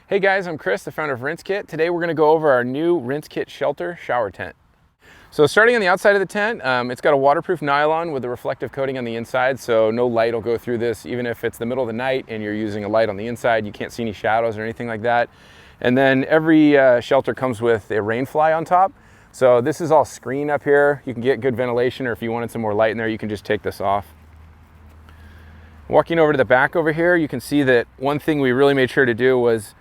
Hey guys, I'm Chris, the founder of RinseKit. Today we're going to go over our new RinseKit Shelter shower tent. So starting on the outside of the tent, it's got a waterproof nylon with a reflective coating on the inside, so no light will go through this. Even if it's the middle of the night and you're using a light on the inside, you can't see any shadows or anything like that. And then every shelter comes with a rain fly on top. So this is all screened up here. You can get good ventilation, or if you wanted some more light in there, you can just take this off. Walking over to the back over here, you can see that one thing we really made sure to do was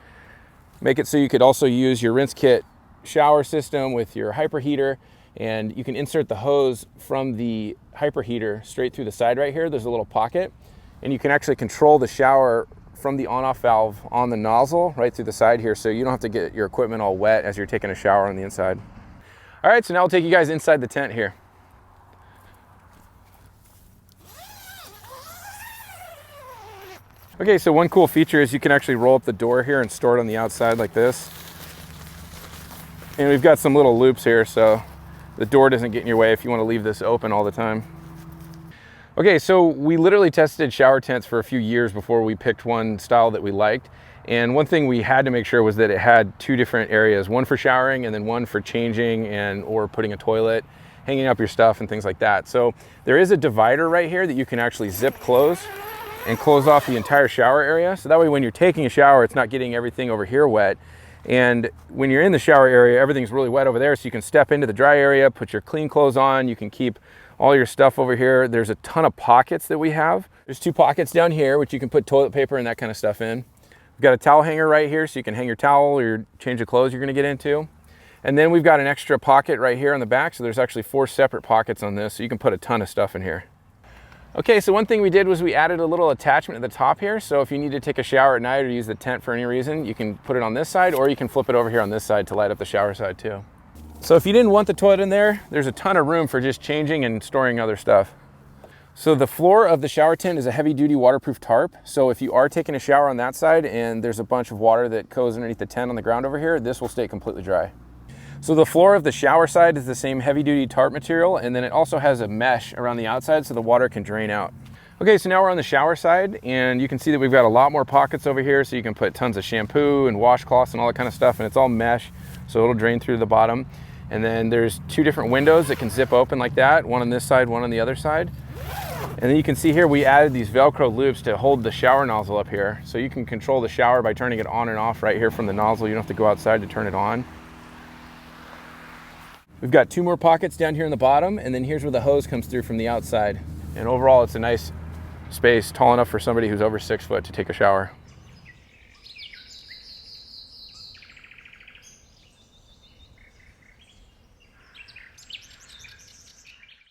make it so you could also use your RinseKit shower system with your hyper heater, and you can insert the hose from the hyper heater straight through the side right here. There's a little pocket, and you can actually control the shower from the on-off valve on the nozzle right through the side here, so you don't have to get your equipment all wet as you're taking a shower on the inside. All right, so now I'll take you guys inside the tent here. Okay, so one cool feature is you can actually roll up the door here and store it on the outside like this. And we've got some little loops here so the door doesn't get in your way if you want to leave this open all the time. Okay, so we literally tested shower tents for a few years before we picked one style that we liked. And one thing we had to make sure was that it had two different areas, one for showering and then one for changing or putting a toilet, hanging up your stuff and things like that. So there is a divider right here that you can actually zip close and close off the entire shower area. So that way when you're taking a shower, it's not getting everything over here wet. And when you're in the shower area, everything's really wet over there. So you can step into the dry area, put your clean clothes on. You can keep all your stuff over here. There's a ton of pockets that we have. There's two pockets down here, which you can put toilet paper and that kind of stuff in. We've got a towel hanger right here, so you can hang your towel or your change of clothes you're gonna get into. And then we've got an extra pocket right here on the back. So there's actually 4 separate pockets on this. So you can put a ton of stuff in here. Okay, so one thing we did was we added a little attachment at the top here. So if you need to take a shower at night or use the tent for any reason, you can put it on this side, or you can flip it over here on this side to light up the shower side too. So if you didn't want the toilet in there, there's a ton of room for just changing and storing other stuff. So the floor of the shower tent is a heavy duty waterproof tarp. So if you are taking a shower on that side and there's a bunch of water that goes underneath the tent on the ground over here, this will stay completely dry. So the floor of the shower side is the same heavy duty tarp material, and then it also has a mesh around the outside so the water can drain out. Okay, so now we're on the shower side, and you can see that we've got a lot more pockets over here, so you can put tons of shampoo and washcloths and all that kind of stuff, and it's all mesh, so it'll drain through the bottom. And then there's 2 different windows that can zip open like that, one on this side, one on the other side. And then you can see here we added these Velcro loops to hold the shower nozzle up here, so you can control the shower by turning it on and off right here from the nozzle. You don't have to go outside to turn it on. We've got 2 more pockets down here in the bottom, and then here's where the hose comes through from the outside. And overall, it's a nice space, tall enough for somebody who's over 6 foot to take a shower.